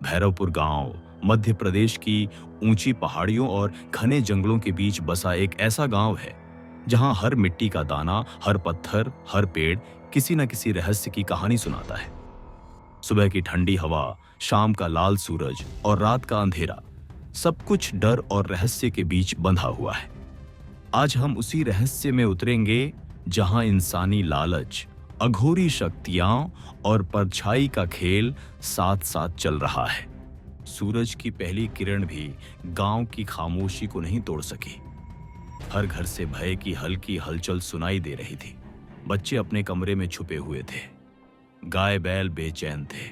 भैरवपुर गांव मध्य प्रदेश की ऊंची पहाड़ियों और घने जंगलों के बीच बसा एक ऐसा गांव है जहां हर मिट्टी का दाना, हर पत्थर, हर पेड़ किसी न किसी रहस्य की कहानी सुनाता है। सुबह की ठंडी हवा, शाम का लाल सूरज और रात का अंधेरा, सब कुछ डर और रहस्य के बीच बंधा हुआ है। आज हम उसी रहस्य में उतरेंगे जहां इंसानी लालच, अघोरी शक्तियां और परछाई का खेल साथ साथ चल रहा है। सूरज की पहली किरण भी गांव की खामोशी को नहीं तोड़ सकी। हर घर से भय की हल्की हलचल सुनाई दे रही थी। बच्चे अपने कमरे में छुपे हुए थे। गाय बैल बेचैन थे।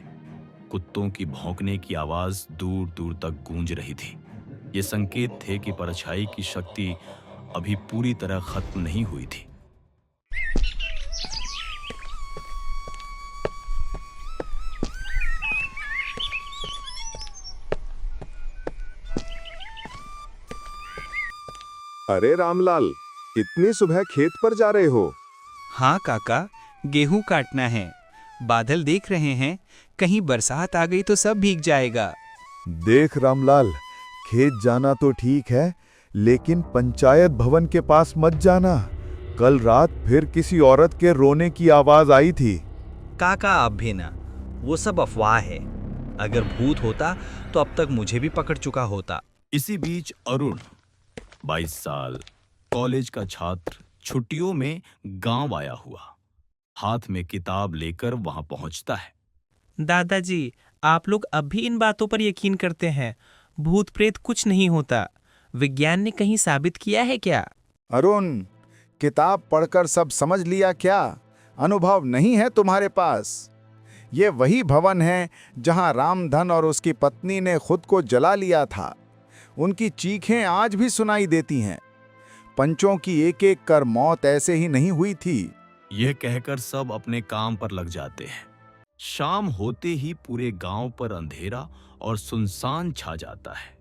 कुत्तों की भौंकने की आवाज दूर दूर तक गूंज रही थी। ये संकेत थे कि परछाई की शक्ति अभी पूरी तरह खत्म नहीं हुई थी। अरे रामलाल, इतनी सुबह खेत पर जा रहे हो? हाँ काका, गेहूं काटना है। बादल देख रहे हैं, कहीं बरसात आ गई तो सब भीग जाएगा। देख रामलाल, खेत जाना तो ठीक है, लेकिन पंचायत भवन के पास मत जाना। कल रात फिर किसी औरत के रोने की आवाज आई थी। काका आप भी ना, वो सब अफवाह है। अगर भूत होता तो अब तक मुझे भी पकड़ चुका होता। इसी बीच अरुण, 22 साल, कॉलेज का छात्र, छुट्टियों में गांव आया हुआ, हाथ में किताब लेकर वहां पहुंचता है। दादाजी, आप लोग अब भी इन बातों पर यकीन करते हैं? भूत प्रेत कुछ नहीं होता। विज्ञान ने कहीं साबित किया है क्या? अरुण, किताब पढ़कर सब समझ लिया क्या? अनुभव नहीं है तुम्हारे पास? ये वही भवन है जहां रामधन और उसकी पत्नी ने खुद को जला लिया था। उनकी चीखें आज भी सुनाई देती हैं। पंचों की एक एक कर मौत ऐसे ही नहीं हुई थी। यह कहकर सब अपने काम पर लग जाते हैं। शाम होते ही पूरे गांव पर अंधेरा और सुनसान छा जाता है।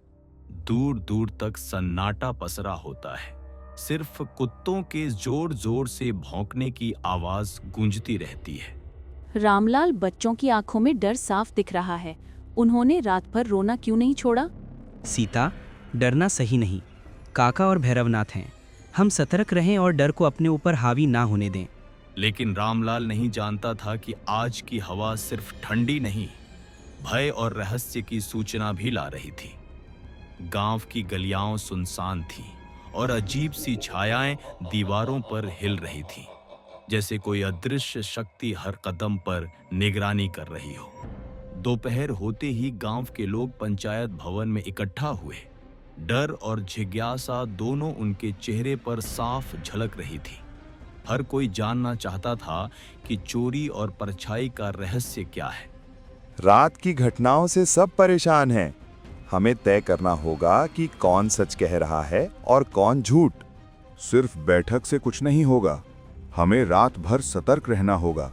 दूर दूर तक सन्नाटा पसरा होता है। सिर्फ कुत्तों के जोर जोर से भौंकने की आवाज गूंजती रहती है। रामलाल, बच्चों की आंखों में डर साफ दिख रहा है। उन्होंने रात भर रोना क्यों नहीं छोड़ा? सीता, डरना सही नहीं। काका और भैरवनाथ हैं। हम सतर्क रहें और डर को अपने ऊपर हावी ना होने दें। लेकिन रामलाल नहीं जानता था कि आज की हवा सिर्फ ठंडी नहीं, भय और रहस्य की सूचना भी ला रही थी। गांव की गलियां सुनसान थीं और अजीब सी छायाएं दीवारों पर हिल रही थीं, जैसे कोई अदृश्य शक्ति हर कदम पर निगरानी कर रही हो। दोपहर होते ही गांव के लोग पंचायत भवन में इकट्ठा हुए। डर और जिज्ञासा दोनों उनके चेहरे पर साफ झलक रही थी। हर कोई जानना चाहता था कि चोरी और परछाई का रहस्य क्या है। रात की घटनाओं से सब परेशान हैं। हमें तय करना होगा कि कौन सच कह रहा है और कौन झूठ। सिर्फ बैठक से कुछ नहीं होगा। हमें रात भर सतर्क रहना होगा।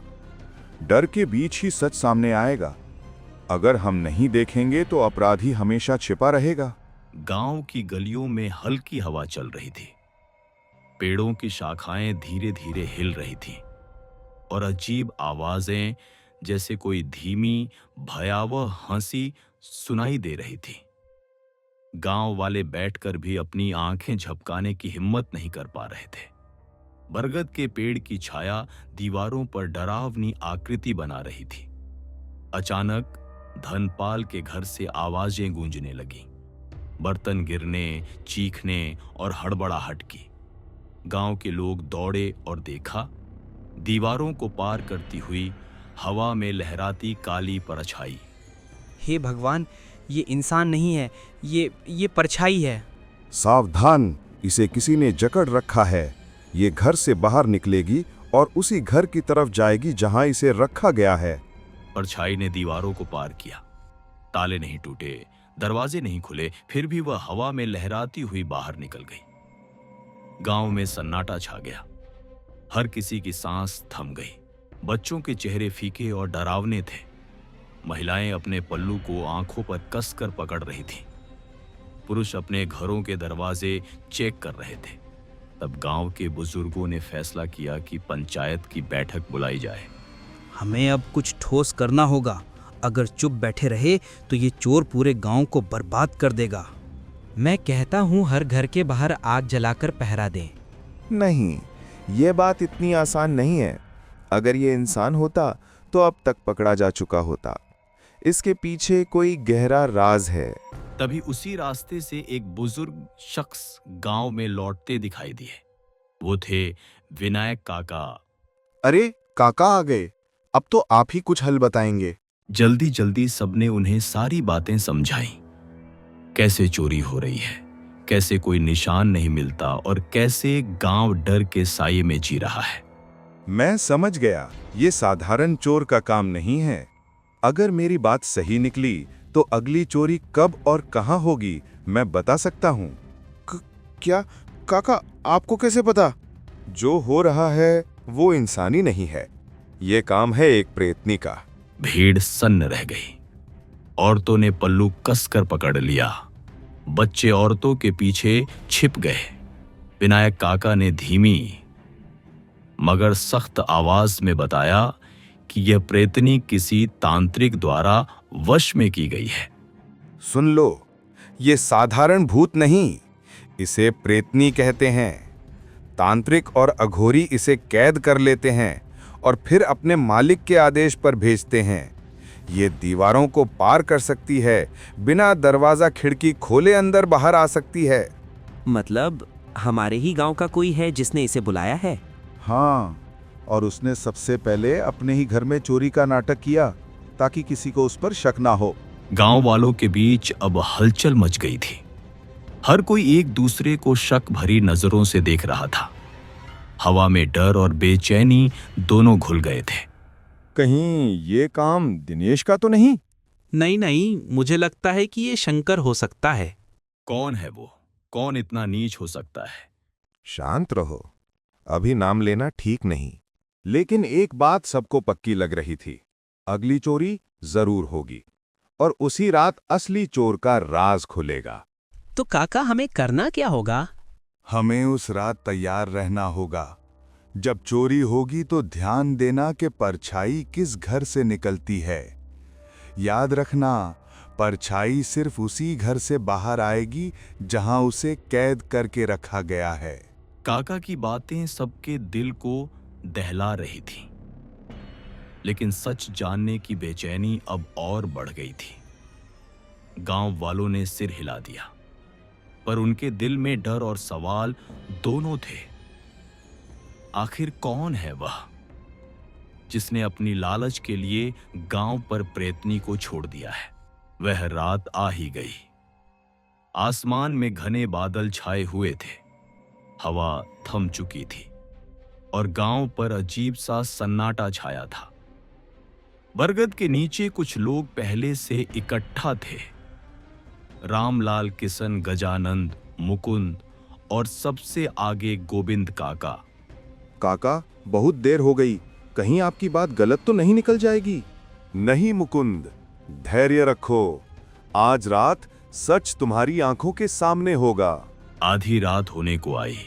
डर के बीच ही सच सामने आएगा। अगर हम नहीं देखेंगे तो अपराधी हमेशा छिपा रहेगा। गांव की गलियों में हल्की हवा चल रही थी। पेड़ों की शाखाएं धीरे धीरे हिल रही थीं और अजीब आवाजें, जैसे कोई धीमी भयावह हंसी, सुनाई दे रही थी। गांव वाले बैठकर भी अपनी आंखें झपकाने की हिम्मत नहीं कर पा रहे थे। बरगद के पेड़ की छाया दीवारों पर डरावनी आकृति बना रही थी। अचानक धनपाल के घर से आवाजें गूंजने लगीं। बर्तन गिरने, चीखने और हड़बड़ाहट की। गांव के लोग दौड़े और देखा, दीवारों को पार करती हुई हवा में लहराती काली परछाई। हे भगवान, ये इंसान नहीं है, ये परछाई है। सावधान, इसे किसी ने जकड़ रखा है। ये घर से बाहर निकलेगी और उसी घर की तरफ जाएगी जहां इसे रखा गया है। परछाई ने दीवारों को पार किया। ताले नहीं टूटे, दरवाजे नहीं खुले, फिर भी वह हवा में लहराती हुई बाहर निकल गई। गांव में सन्नाटा छा गया। हर किसी की सांस थम गई। बच्चों के चेहरे फीके और डरावने थे। महिलाएं अपने पल्लू को आंखों पर कसकर पकड़ रही थीं। पुरुष अपने घरों के दरवाजे चेक कर रहे थे। तब गांव के बुजुर्गों ने फैसला किया कि पंचायत की बैठक बुलाई जाए। हमें अब कुछ ठोस करना होगा। अगर चुप बैठे रहे तो ये चोर पूरे गांव को बर्बाद कर देगा। मैं कहता हूँ हर घर के बाहर आग जलाकर पहरा दें। नहीं, ये बात इतनी आसान नहीं है। अगर ये इंसान होता तो अब तक पकड़ा जा चुका होता। इसके पीछे कोई गहरा राज है। तभी उसी रास्ते से एक बुजुर्ग शख्स गांव में लौटते दिखाई दिए। वो थे विनायक काका। अरे काका आ गए, अब तो आप ही कुछ हल बताएंगे। जल्दी जल्दी सबने उन्हें सारी बातें समझाई। कैसे चोरी हो रही है, कैसे कोई निशान नहीं मिलता और कैसे गांव डर के साये में जी रहा है। मैं समझ गया, ये साधारण चोर का काम नहीं है। अगर मेरी बात सही निकली तो अगली चोरी कब और कहां होगी मैं बता सकता हूं। क्या काका, आपको कैसे पता? जो हो रहा है वो इंसानी नहीं है, ये काम है एक प्रेतनी का। भीड़ सन्न रह गई। औरतों ने पल्लू कसकर पकड़ लिया। बच्चे औरतों के पीछे छिप गए। विनायक काका ने धीमी मगर सख्त आवाज में बताया कि यह प्रेतनी किसी तांत्रिक द्वारा वश में की गई है। सुन लो, ये साधारण भूत नहीं, इसे प्रेतनी कहते हैं। तांत्रिक और अघोरी इसे कैद कर लेते हैं और फिर अपने मालिक के आदेश पर भेजते हैं। ये दीवारों को पार कर सकती है, बिना दरवाजा खिड़की खोले अंदर बाहर आ सकती है। मतलब हमारे ही गांव का कोई है जिसने इसे बुलाया है? हाँ, और उसने सबसे पहले अपने ही घर में चोरी का नाटक किया ताकि किसी को उस पर शक ना हो। गांव वालों के बीच अब हलचल मच गई थी। हर कोई एक दूसरे को शक भरी नजरों से देख रहा था। हवा में डर और बेचैनी दोनों घुल गए थे। कहीं ये काम दिनेश का तो नहीं? नहीं नहीं, मुझे लगता है कि ये शंकर हो सकता है। कौन है वो? कौन इतना नीच हो सकता है? शांत रहो, अभी नाम लेना ठीक नहीं। लेकिन एक बात सबको पक्की लग रही थी, अगली चोरी जरूर होगी और उसी रात असली चोर का राज खुलेगा। तो काका, हमें करना क्या होगा? हमें उस रात तैयार रहना होगा। जब चोरी होगी तो ध्यान देना कि परछाई किस घर से निकलती है। याद रखना, परछाई सिर्फ उसी घर से बाहर आएगी जहां उसे कैद करके रखा गया है। काका की बातें सबके दिल को दहला रही थी, लेकिन सच जानने की बेचैनी अब और बढ़ गई थी। गांव वालों ने सिर हिला दिया, पर उनके दिल में डर और सवाल दोनों थे। आखिर कौन है वह जिसने अपनी लालच के लिए गांव पर प्रेतनी को छोड़ दिया है? वह रात आ ही गई। आसमान में घने बादल छाए हुए थे, हवा थम चुकी थी और गांव पर अजीब सा सन्नाटा छाया था। बरगद के नीचे कुछ लोग पहले से इकट्ठा थे। रामलाल, किशन, गजानंद, मुकुंद और सबसे आगे गोविंद काका। काका, बहुत देर हो गई, कहीं आपकी बात गलत तो नहीं निकल जाएगी? नहीं मुकुंद, धैर्य रखो। आज रात सच तुम्हारी आंखों के सामने होगा। आधी रात होने को आई।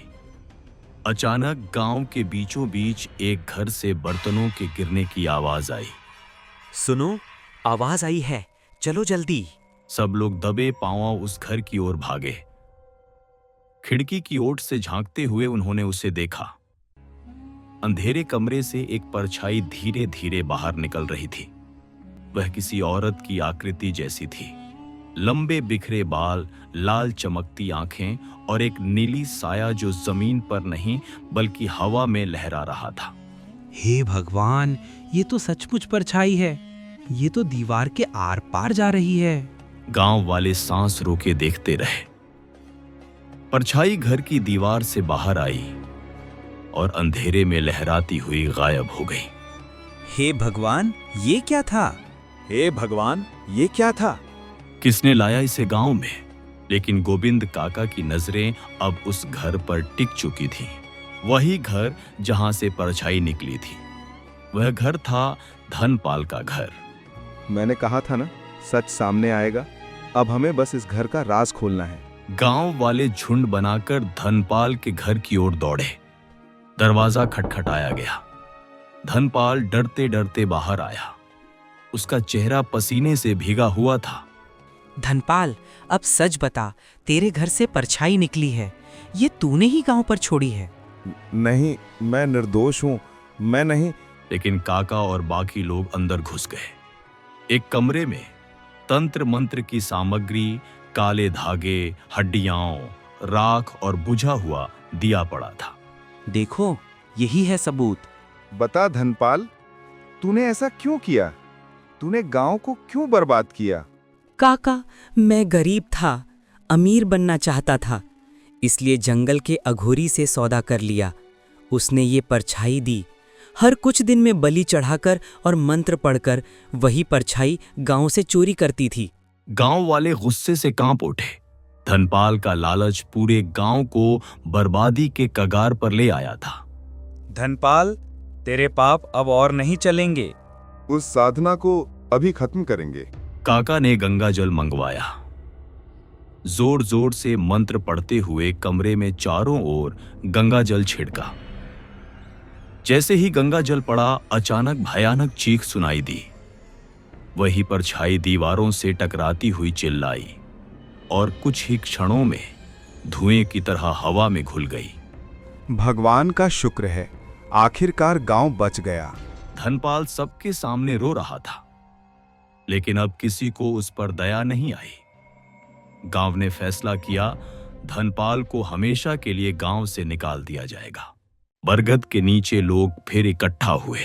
अचानक गांव के बीचों बीच एक घर से बर्तनों के गिरने की आवाज आई। सुनो, आवाज आई है, चलो जल्दी। सब लोग दबे पांव उस घर की ओर भागे। खिड़की की ओर से झांकते हुए उन्होंने उसे देखा। अंधेरे कमरे से एक परछाई धीरे धीरे बाहर निकल रही थी। वह किसी औरत की आकृति जैसी थी। लंबे बिखरे बाल, लाल चमकती आंखें और एक नीली साया जो जमीन पर नहीं बल्कि हवा में लहरा रहा था। हे भगवान, ये तो सचमुच परछाई है। ये तो दीवार के आर पार जा रही है। गांव वाले सांस रोके देखते रहे। परछाई घर की दीवार से बाहर आई और अंधेरे में लहराती हुई गायब हो गई। हे भगवान, ये क्या था? हे भगवान, ये क्या था? किसने लाया इसे गांव में? लेकिन गोविंद काका की नजरें अब उस घर पर टिक चुकी थीं। वही घर जहां से परछाई निकली थी। वह घर था धनपाल का घर। मैंने कहा था ना, सच सामने आएगा। अब हमें बस इस घर का राज खोलना है। गांव वाले झुंड बनाकर धनपाल के घर की ओर दौड़े। दरवाजा खटखटाया गया। धनपाल डरते डरते बाहर आया। उसका चेहरा पसीने से भीगा हुआ था। धनपाल, अब सच बता, तेरे घर से परछाई निकली है, ये तूने ही गांव पर छोड़ी है? नहीं, मैं निर्दोष हूँ, मैं नहीं। लेकिन काका और बाकी लोग अंदर घुस गए। एक कमरे में तंत्र मंत्र की सामग्री, काले धागे, हड्डियां, राख और बुझा हुआ दिया पड़ा था। देखो, यही है सबूत। बता धनपाल, तूने ऐसा क्यों किया? तूने गांव को क्यों बर्बाद किया? काका, मैं गरीब था, अमीर बनना चाहता था, इसलिए जंगल के अघोरी से सौदा कर लिया। उसने ये परछाई दी। हर कुछ दिन में बलि चढ़ाकर और मंत्र पढ़कर वही परछाई गांव से चोरी करती थी। गांव वाले गुस्से से कांप उठे। धनपाल का लालच पूरे गांव को बर्बादी के कगार पर ले आया था। धनपाल, तेरे पाप अब और नहीं चलेंगे। उस साधना को अभी खत्म करेंगे। काका ने गंगा जल मंगवाया। जोर जोर से मंत्र पढ़ते हुए कमरे में चारों ओर गंगा जल छिड़का। जैसे ही गंगा जल पड़ा, अचानक भयानक चीख सुनाई दी। वही परछाई दीवारों से टकराती हुई चिल्लाई और कुछ ही क्षणों में धुएं की तरह हवा में घुल गई। भगवान का शुक्र है, आखिरकार गांव बच गया। धनपाल सबके सामने रो रहा था, लेकिन अब किसी को उस पर दया नहीं आई। गांव ने फैसला किया, धनपाल को हमेशा के लिए गांव से निकाल दिया जाएगा। बरगद के नीचे लोग फिर इकट्ठा हुए।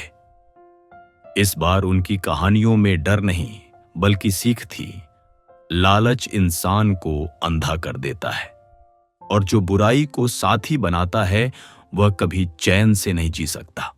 इस बार उनकी कहानियों में डर नहीं, बल्कि सीख थी। लालच इंसान को अंधा कर देता है, और जो बुराई को साथी बनाता है, वह कभी चैन से नहीं जी सकता।